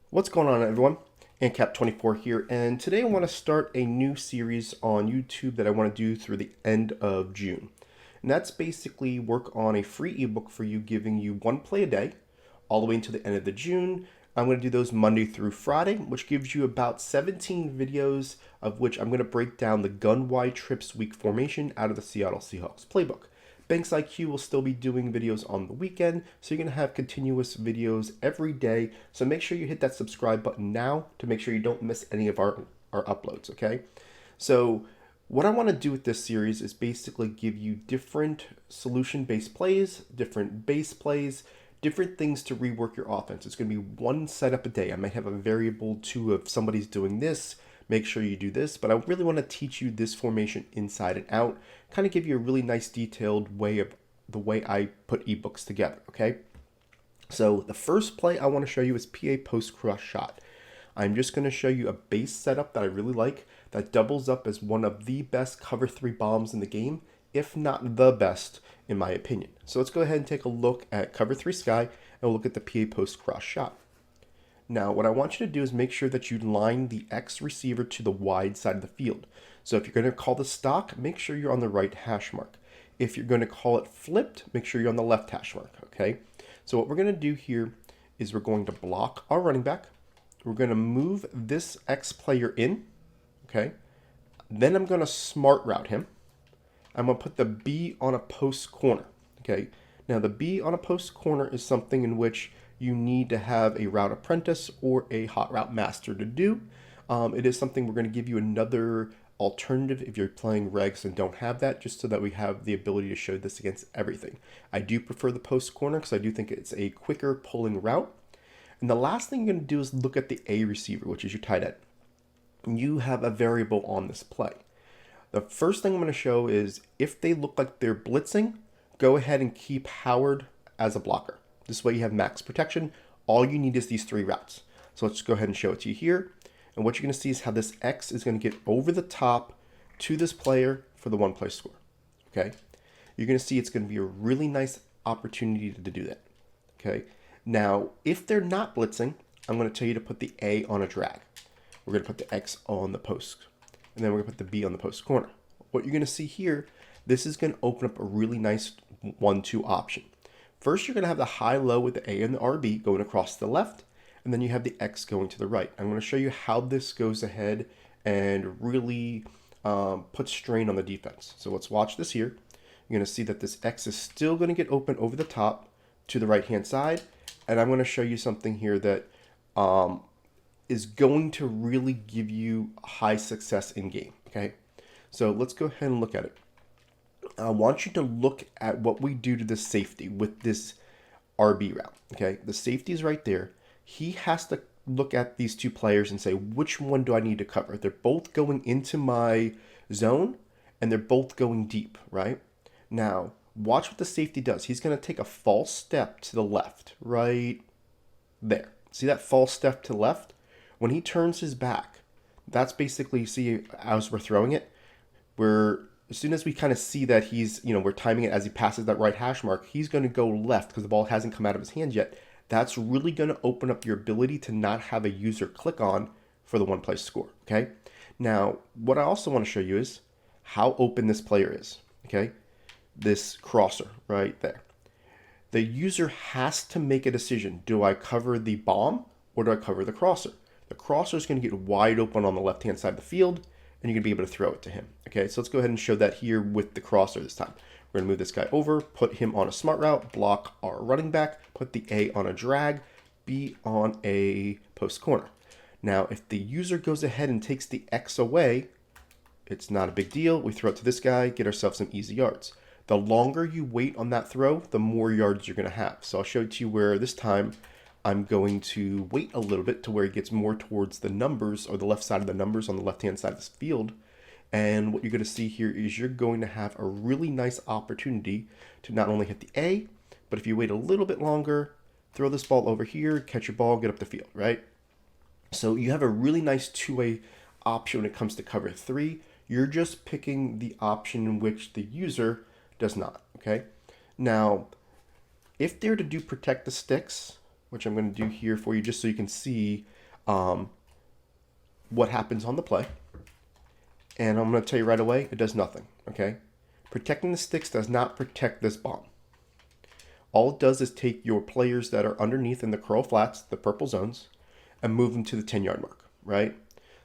What's going on, everyone? ANCAP24 here, and today I want to start a new series on YouTube that I want to do through the end of June. And that's basically work on a free ebook for you, giving you one play a day all the way until the end of the June. I'm going to do those Monday through Friday, which gives you about 17 videos, of which I'm going to break down the gun wide trips week formation out of the Seattle Seahawks playbook. Banks IQ will still be doing videos on the weekend, so you're going to have continuous videos every day. So make sure you hit that subscribe button now to make sure you don't miss any of our uploads, okay? So what I want to do with this series is basically give you different solution-based plays, different base plays, different things to rework your offense. It's going to be one setup a day. I might have a variable too if somebody's doing this, make sure you do this, but I really want to teach you this formation inside and out, kind of give you a really nice detailed way of the way I put ebooks together, okay? So the first play I want to show you is PA post cross shot. I'm just going to show you a base setup that I really like that doubles up as one of the best cover 3 bombs in the game, if not the best in my opinion. So let's go ahead and take a look at cover 3 sky and we'll look at the PA post cross shot. Now, what I want you to do is make sure that you line the X receiver to the wide side of the field. So if you're going to call the stock, make sure you're on the right hash mark. If you're going to call it flipped, make sure you're on the left hash mark, okay? So what we're going to do here is we're going to block our running back. We're going to move this X player in, okay? Then I'm going to smart route him. I'm going to put the B on a post corner, okay? Now, the B on a post corner is something in which you need to have a route apprentice or a hot route master to do. It is something we're going to give you another alternative if you're playing regs and don't have that, just so that we have the ability to show this against everything. I do prefer the post corner because I do think it's a quicker pulling route. And the last thing you're going to do is look at the A receiver, which is your tight end. You have a variable on this play. The first thing I'm going to show is if they look like they're blitzing, go ahead and keep Howard as a blocker. This way you have max protection. All you need is these 3 routes. So let's go ahead and show it to you here. And what you're going to see is how this X is going to get over the top to this player for the 1-play score. Okay? You're going to see it's going to be a really nice opportunity to do that. Okay? Now, if they're not blitzing, I'm going to tell you to put the A on a drag. We're going to put the X on the post. And then we're going to put the B on the post corner. What you're going to see here, this is going to open up a really nice 1-2 option. First, you're going to have the high-low with the A and the RB going across to the left, and then you have the X going to the right. I'm going to show you how this goes ahead and really put strain on the defense. So let's watch this here. You're going to see that this X is still going to get open over the top to the right-hand side, and I'm going to show you something here that is going to really give you high success in game, okay? So let's go ahead and look at it. I want you to look at what we do to the safety with this RB route, okay? The safety is right there. He has to look at these 2 players and say, which one do I need to cover? They're both going into my zone, and they're both going deep, right? Now, watch what the safety does. He's going to take a false step to the left, right there. See that false step to the left? When he turns his back, that's basically, see, as we're throwing it, as soon as we kind of see that he's, we're timing it as he passes that right hash mark, he's going to go left because the ball hasn't come out of his hands yet. That's really going to open up your ability to not have a user click on for the 1-play score, okay? Now, what I also want to show you is how open this player is, okay? This crosser right there. The user has to make a decision. Do I cover the bomb or do I cover the crosser? The crosser is going to get wide open on the left-hand side of the field, and you're going to be able to throw it to him. Okay, so let's go ahead and show that here with the crosser this time. We're going to move this guy over, put him on a smart route, block our running back, put the A on a drag, B on a post corner. Now, if the user goes ahead and takes the X away, it's not a big deal. We throw it to this guy, get ourselves some easy yards. The longer you wait on that throw, the more yards you're going to have. So I'll show it to you where this time I'm going to wait a little bit to where it gets more towards the numbers or the left side of the numbers on the left-hand side of this field. And what you're going to see here is you're going to have a really nice opportunity to not only hit the A, but if you wait a little bit longer, throw this ball over here, catch your ball, get up the field, right? So you have a really nice 2-way option when it comes to cover 3. You're just picking the option in which the user does not, okay? Now, if they're to do protect the sticks, which I'm going to do here for you just so you can see what happens on the play. And I'm going to tell you right away, it does nothing, okay? Protecting the sticks does not protect this bomb. All it does is take your players that are underneath in the curl flats, the purple zones, and move them to the 10-yard mark, right?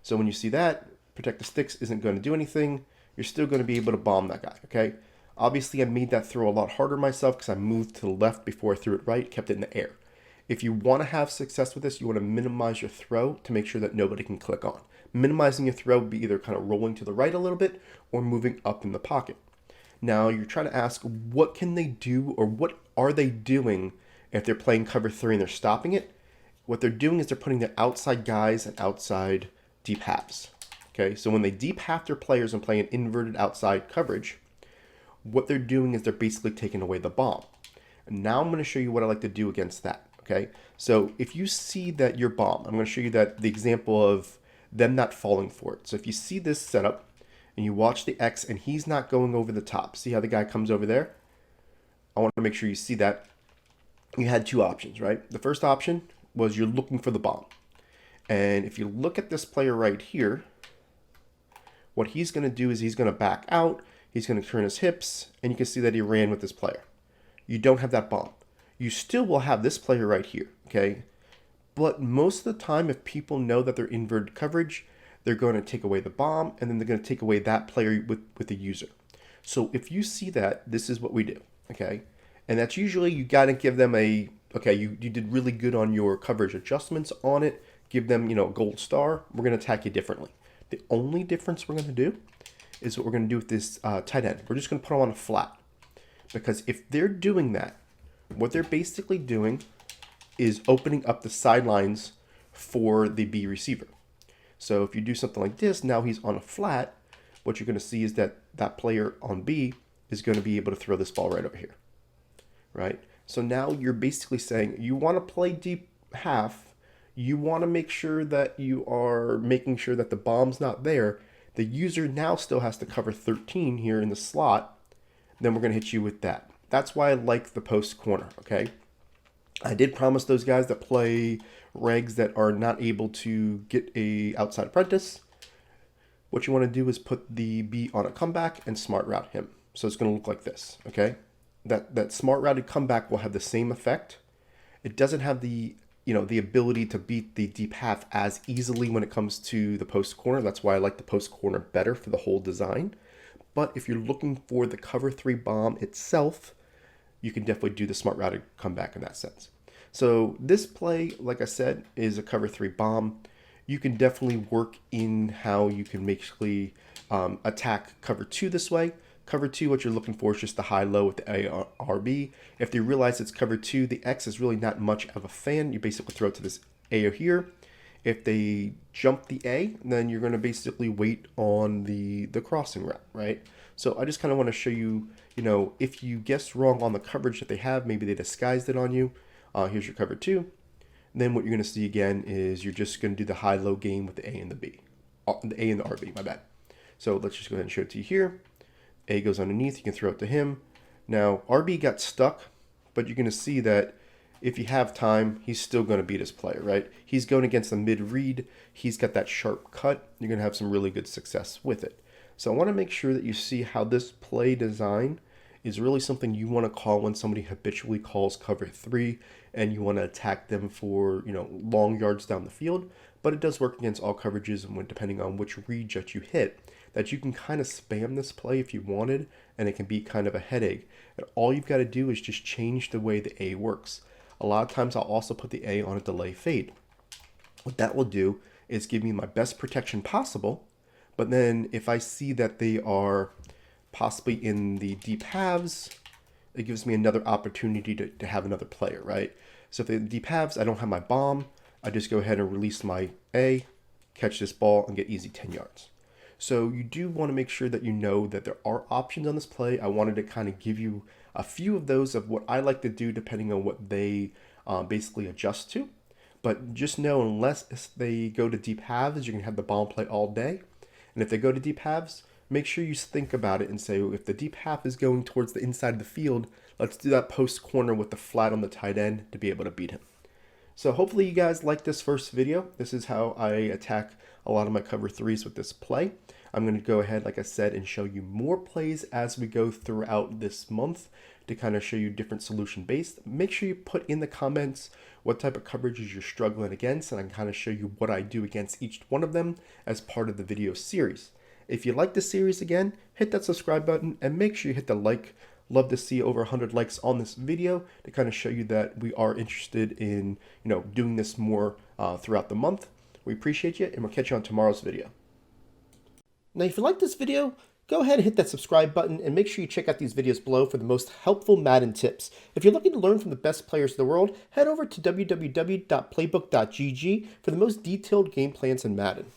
So when you see that, protect the sticks isn't going to do anything. You're still going to be able to bomb that guy, okay? Obviously, I made that throw a lot harder myself because I moved to the left before I threw it right, kept it in the air. If you want to have success with this, you want to minimize your throw to make sure that nobody can click on. Minimizing your throw would be either kind of rolling to the right a little bit or moving up in the pocket. Now, you're trying to ask, what can they do or what are they doing if they're playing cover 3 and they're stopping it? What they're doing is they're putting their outside guys and outside deep halves. Okay, so when they deep half their players and play an inverted outside coverage, what they're doing is they're basically taking away the bomb. And now I'm going to show you what I like to do against that. Okay, so if you see that your bomb, I'm going to show you that the example of them not falling for it. So if you see this setup and you watch the X and he's not going over the top, see how the guy comes over there? I want to make sure you see that. You had two options, right? The first option was you're looking for the bomb. And if you look at this player right here, what he's going to do is he's going to back out, he's going to turn his hips, and you can see that he ran with this player. You don't have that bomb. You still will have this player right here, okay? But most of the time, if people know that they're inverted coverage, they're going to take away the bomb, and then they're going to take away that player with the user. So if you see that, this is what we do, okay? And that's usually you got to give them a, okay, you did really good on your coverage adjustments on it, give them, a gold star. We're going to attack you differently. The only difference we're going to do is what we're going to do with this tight end. We're just going to put them on a flat. Because if they're doing that, what they're basically doing is opening up the sidelines for the B receiver. So if you do something like this, now he's on a flat, what you're going to see is that that player on B is going to be able to throw this ball right over here, right? So now you're basically saying you want to play deep half, you want to make sure that you are making sure that the bomb's not there. The user now still has to cover 13 here in the slot. Then we're going to hit you with that. That's why I like the post corner, okay? I did promise those guys that play regs that are not able to get a outside apprentice. What you want to do is put the B on a comeback and smart route him. So it's going to look like this, okay? That smart routed comeback will have the same effect. It doesn't have the the ability to beat the deep half as easily when it comes to the post corner. That's why I like the post corner better for the whole design. But if you're looking for the cover 3 bomb itself, you can definitely do the smart routed comeback in that sense. So this play, like I said, is a cover 3 bomb. You can definitely work in how you can basically attack cover 2 this way. Cover 2, what you're looking for is just the high-low with the ARB. If they realize it's cover 2, the X is really not much of a fan. You basically throw it to this A here. If they jump the A, then you're going to basically wait on the crossing route, right? So I just kind of want to show you, if you guess wrong on the coverage that they have, maybe they disguised it on you. Here's your cover 2. Then what you're going to see again is you're just going to do the high-low game with the A and the B. The A and the RB, my bad. So let's just go ahead and show it to you here. A goes underneath, you can throw it to him. Now, RB got stuck, but you're going to see that if you have time, he's still going to beat his player, right? He's going against the mid-read. He's got that sharp cut. You're going to have some really good success with it. So I want to make sure that you see how this play design is really something you want to call when somebody habitually calls cover 3 and you want to attack them for, long yards down the field. But it does work against all coverages and when depending on which read that you hit, that you can kind of spam this play if you wanted, and it can be kind of a headache. And all you've got to do is just change the way the A works. A lot of times I'll also put the A on a delay fade. What that will do is give me my best protection possible, but then if I see that they are possibly in the deep halves, it gives me another opportunity to have another player, right? So if they're in deep halves, I don't have my bomb, I just go ahead and release my A, catch this ball, and get easy 10 yards. So you do want to make sure that you know that there are options on this play. I wanted to kind of give you a few of those of what I like to do depending on what they basically adjust to. But just know unless they go to deep halves, you're going to have the bomb play all day. And if they go to deep halves, make sure you think about it and say, if the deep half is going towards the inside of the field, let's do that post corner with the flat on the tight end to be able to beat him. So hopefully you guys like this first video. This is how I attack a lot of my cover threes with this play. I'm going to go ahead, like I said, and show you more plays as we go throughout this month to kind of show you different solution based. Make sure you put in the comments what type of coverages you're struggling against, and I can kind of show you what I do against each one of them as part of the video series. If you like the series, again, hit that subscribe button and make sure you hit the like. Love to see over 100 likes on this video to kind of show you that we are interested in, doing this more throughout the month. We appreciate you, and we'll catch you on tomorrow's video. Now, if you like this video, go ahead and hit that subscribe button and make sure you check out these videos below for the most helpful Madden tips. If you're looking to learn from the best players in the world, head over to www.playbook.gg for the most detailed game plans in Madden.